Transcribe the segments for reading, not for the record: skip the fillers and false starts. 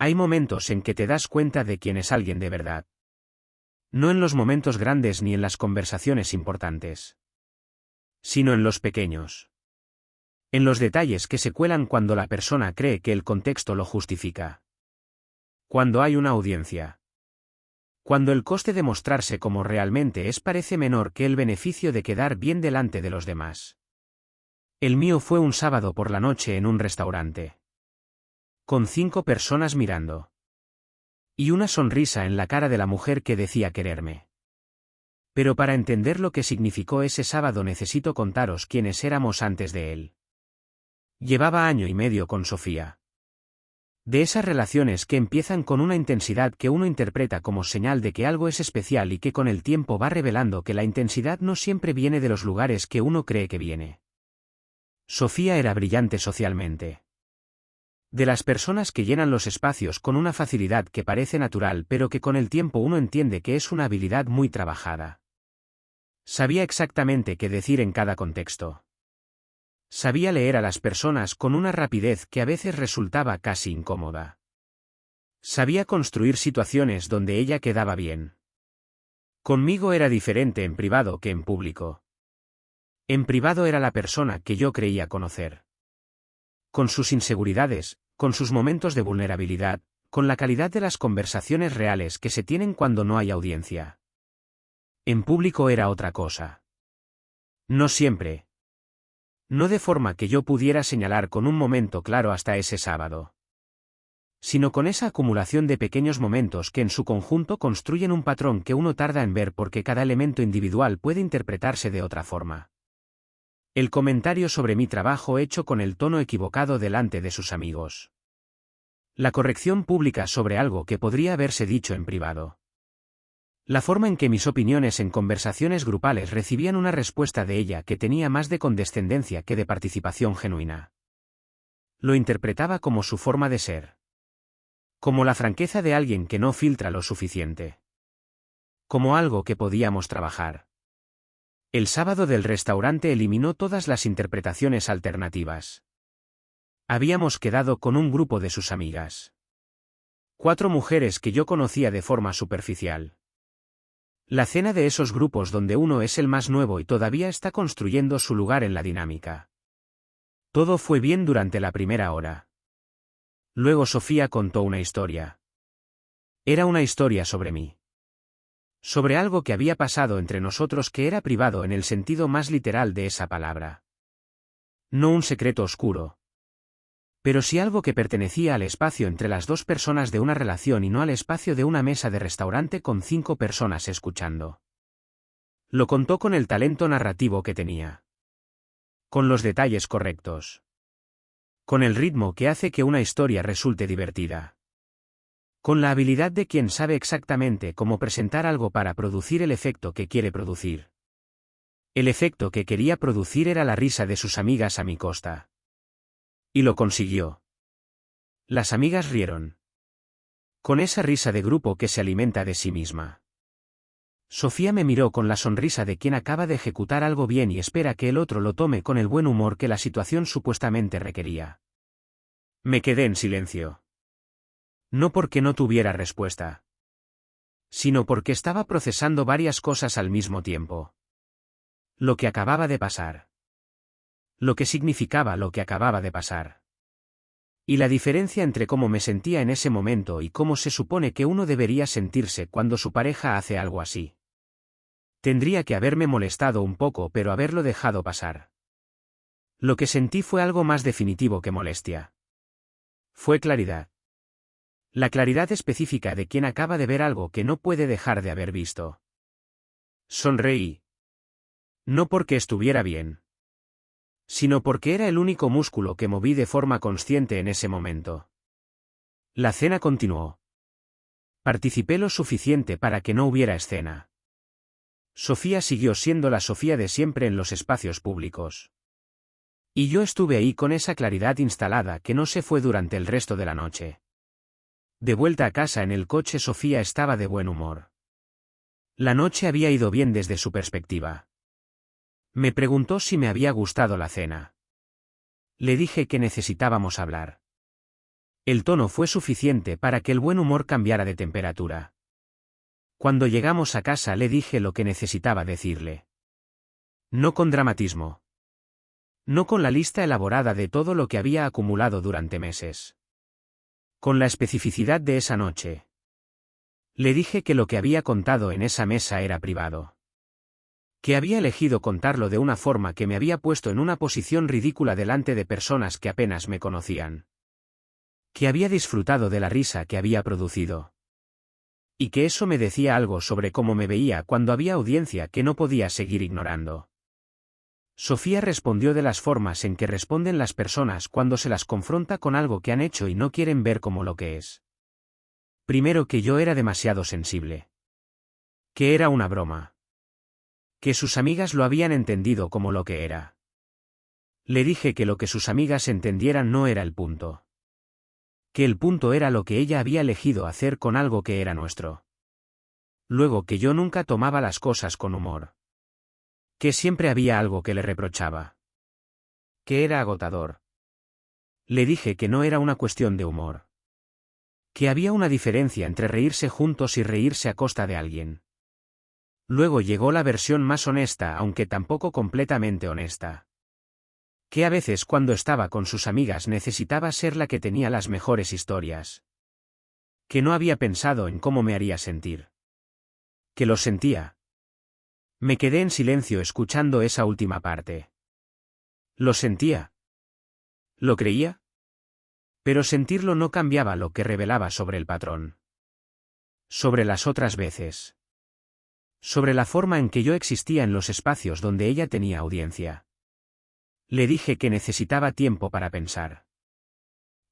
Hay momentos en que te das cuenta de quién es alguien de verdad. No en los momentos grandes ni en las conversaciones importantes, sino en los pequeños. En los detalles que se cuelan cuando la persona cree que el contexto lo justifica. Cuando hay una audiencia. Cuando el coste de mostrarse como realmente es parece menor que el beneficio de quedar bien delante de los demás. El mío fue un sábado por la noche en un restaurante. Con 5 personas mirando. Y una sonrisa en la cara de la mujer que decía quererme. Pero para entender lo que significó ese sábado necesito contaros quiénes éramos antes de él. Llevaba año y medio con Sofía. De esas relaciones que empiezan con una intensidad que uno interpreta como señal de que algo es especial y que con el tiempo va revelando que la intensidad no siempre viene de los lugares que uno cree que viene. Sofía era brillante socialmente. De las personas que llenan los espacios con una facilidad que parece natural pero que con el tiempo uno entiende que es una habilidad muy trabajada. Sabía exactamente qué decir en cada contexto. Sabía leer a las personas con una rapidez que a veces resultaba casi incómoda. Sabía construir situaciones donde ella quedaba bien. Conmigo era diferente en privado que en público. En privado era la persona que yo creía conocer. Con sus inseguridades, con sus momentos de vulnerabilidad, con la calidad de las conversaciones reales que se tienen cuando no hay audiencia. En público era otra cosa. No siempre. No de forma que yo pudiera señalar con un momento claro hasta ese sábado. Sino con esa acumulación de pequeños momentos que en su conjunto construyen un patrón que uno tarda en ver porque cada elemento individual puede interpretarse de otra forma. El comentario sobre mi trabajo hecho con el tono equivocado delante de sus amigos. La corrección pública sobre algo que podría haberse dicho en privado. La forma en que mis opiniones en conversaciones grupales recibían una respuesta de ella que tenía más de condescendencia que de participación genuina. Lo interpretaba como su forma de ser. Como la franqueza de alguien que no filtra lo suficiente. Como algo que podíamos trabajar. El sábado del restaurante eliminó todas las interpretaciones alternativas. Habíamos quedado con un grupo de sus amigas. 4 mujeres que yo conocía de forma superficial. La cena de esos grupos donde uno es el más nuevo y todavía está construyendo su lugar en la dinámica. Todo fue bien durante la primera hora. Luego Sofía contó una historia. Era una historia sobre mí. Sobre algo que había pasado entre nosotros que era privado en el sentido más literal de esa palabra. No un secreto oscuro. Pero sí algo que pertenecía al espacio entre las 2 personas de una relación y no al espacio de una mesa de restaurante con 5 personas escuchando. Lo contó con el talento narrativo que tenía. Con los detalles correctos. Con el ritmo que hace que una historia resulte divertida. Con la habilidad de quien sabe exactamente cómo presentar algo para producir el efecto que quiere producir. El efecto que quería producir era la risa de sus amigas a mi costa. Y lo consiguió. Las amigas rieron. Con esa risa de grupo que se alimenta de sí misma. Sofía me miró con la sonrisa de quien acaba de ejecutar algo bien y espera que el otro lo tome con el buen humor que la situación supuestamente requería. Me quedé en silencio. No porque no tuviera respuesta. Sino porque estaba procesando varias cosas al mismo tiempo. Lo que acababa de pasar. Lo que significaba lo que acababa de pasar. Y la diferencia entre cómo me sentía en ese momento y cómo se supone que uno debería sentirse cuando su pareja hace algo así. Tendría que haberme molestado un poco pero haberlo dejado pasar. Lo que sentí fue algo más definitivo que molestia. Fue claridad. La claridad específica de quien acaba de ver algo que no puede dejar de haber visto. Sonreí. No porque estuviera bien. Sino porque era el único músculo que moví de forma consciente en ese momento. La cena continuó. Participé lo suficiente para que no hubiera escena. Sofía siguió siendo la Sofía de siempre en los espacios públicos. Y yo estuve ahí con esa claridad instalada que no se fue durante el resto de la noche. De vuelta a casa en el coche Sofía estaba de buen humor. La noche había ido bien desde su perspectiva. Me preguntó si me había gustado la cena. Le dije que necesitábamos hablar. El tono fue suficiente para que el buen humor cambiara de temperatura. Cuando llegamos a casa le dije lo que necesitaba decirle. No con dramatismo. No con la lista elaborada de todo lo que había acumulado durante meses. Con la especificidad de esa noche. Le dije que lo que había contado en esa mesa era privado. Que había elegido contarlo de una forma que me había puesto en una posición ridícula delante de personas que apenas me conocían. Que había disfrutado de la risa que había producido. Y que eso me decía algo sobre cómo me veía cuando había audiencia que no podía seguir ignorando. Sofía respondió de las formas en que responden las personas cuando se las confronta con algo que han hecho y no quieren ver como lo que es. Primero, que yo era demasiado sensible. Que era una broma. Que sus amigas lo habían entendido como lo que era. Le dije que lo que sus amigas entendieran no era el punto. Que el punto era lo que ella había elegido hacer con algo que era nuestro. Luego, que yo nunca tomaba las cosas con humor. Que siempre había algo que le reprochaba. Que era agotador. Le dije que no era una cuestión de humor. Que había una diferencia entre reírse juntos y reírse a costa de alguien. Luego llegó la versión más honesta, aunque tampoco completamente honesta. Que a veces cuando estaba con sus amigas necesitaba ser la que tenía las mejores historias. Que no había pensado en cómo me haría sentir. Que lo sentía. Me quedé en silencio escuchando esa última parte. ¿Lo sentía? ¿Lo creía? Pero sentirlo no cambiaba lo que revelaba sobre el patrón. Sobre las otras veces. Sobre la forma en que yo existía en los espacios donde ella tenía audiencia. Le dije que necesitaba tiempo para pensar.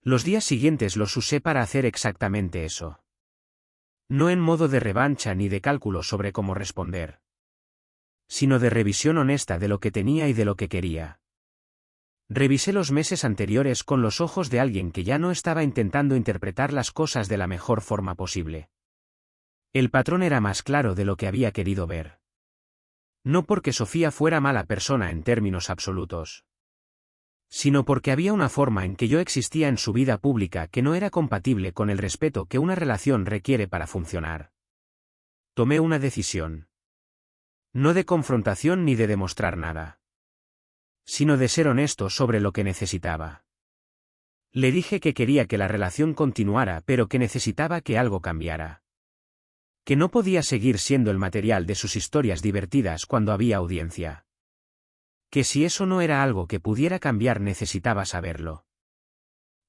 Los días siguientes los usé para hacer exactamente eso. No en modo de revancha ni de cálculo sobre cómo responder. Sino de revisión honesta de lo que tenía y de lo que quería. Revisé los meses anteriores con los ojos de alguien que ya no estaba intentando interpretar las cosas de la mejor forma posible. El patrón era más claro de lo que había querido ver. No porque Sofía fuera mala persona en términos absolutos. Sino porque había una forma en que yo existía en su vida pública que no era compatible con el respeto que una relación requiere para funcionar. Tomé una decisión. No de confrontación ni de demostrar nada. Sino de ser honesto sobre lo que necesitaba. Le dije que quería que la relación continuara, pero que necesitaba que algo cambiara. Que no podía seguir siendo el material de sus historias divertidas cuando había audiencia. Que si eso no era algo que pudiera cambiar necesitaba saberlo.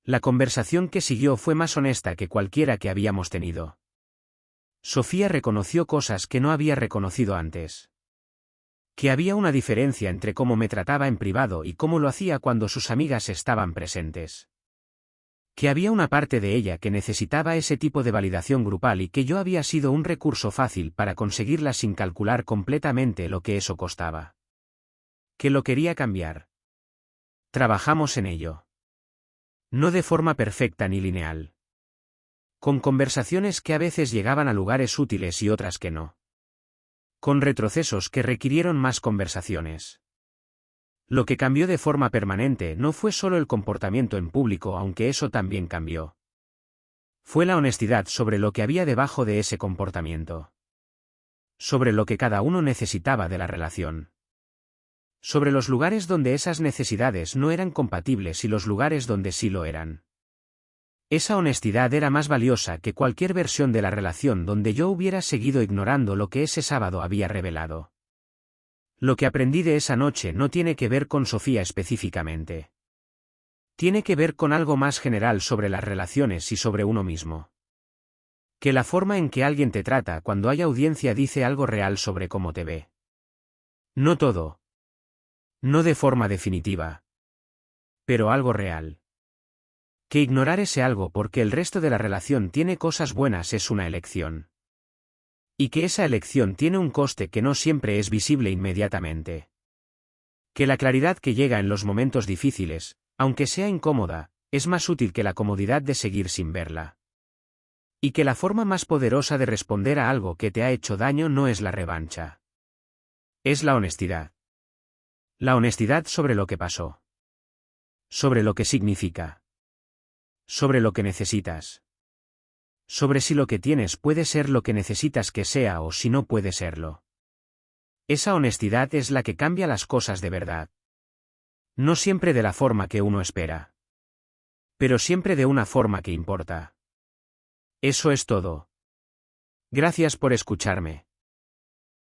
La conversación que siguió fue más honesta que cualquiera que habíamos tenido. Sofía reconoció cosas que no había reconocido antes. Que había una diferencia entre cómo me trataba en privado y cómo lo hacía cuando sus amigas estaban presentes. Que había una parte de ella que necesitaba ese tipo de validación grupal y que yo había sido un recurso fácil para conseguirla sin calcular completamente lo que eso costaba. Que lo quería cambiar. Trabajamos en ello. No de forma perfecta ni lineal. Con conversaciones que a veces llegaban a lugares útiles y otras que no. Con retrocesos que requirieron más conversaciones. Lo que cambió de forma permanente no fue solo el comportamiento en público, aunque eso también cambió. Fue la honestidad sobre lo que había debajo de ese comportamiento. Sobre lo que cada uno necesitaba de la relación. Sobre los lugares donde esas necesidades no eran compatibles y los lugares donde sí lo eran. Esa honestidad era más valiosa que cualquier versión de la relación donde yo hubiera seguido ignorando lo que ese sábado había revelado. Lo que aprendí de esa noche no tiene que ver con Sofía específicamente. Tiene que ver con algo más general sobre las relaciones y sobre uno mismo. Que la forma en que alguien te trata cuando hay audiencia dice algo real sobre cómo te ve. No todo. No de forma definitiva. Pero algo real. Que ignorar ese algo porque el resto de la relación tiene cosas buenas es una elección. Y que esa elección tiene un coste que no siempre es visible inmediatamente. Que la claridad que llega en los momentos difíciles, aunque sea incómoda, es más útil que la comodidad de seguir sin verla. Y que la forma más poderosa de responder a algo que te ha hecho daño no es la revancha. Es la honestidad. La honestidad sobre lo que pasó. Sobre lo que significa. Sobre lo que necesitas. Sobre si lo que tienes puede ser lo que necesitas que sea o si no puede serlo. Esa honestidad es la que cambia las cosas de verdad. No siempre de la forma que uno espera. Pero siempre de una forma que importa. Eso es todo. Gracias por escucharme.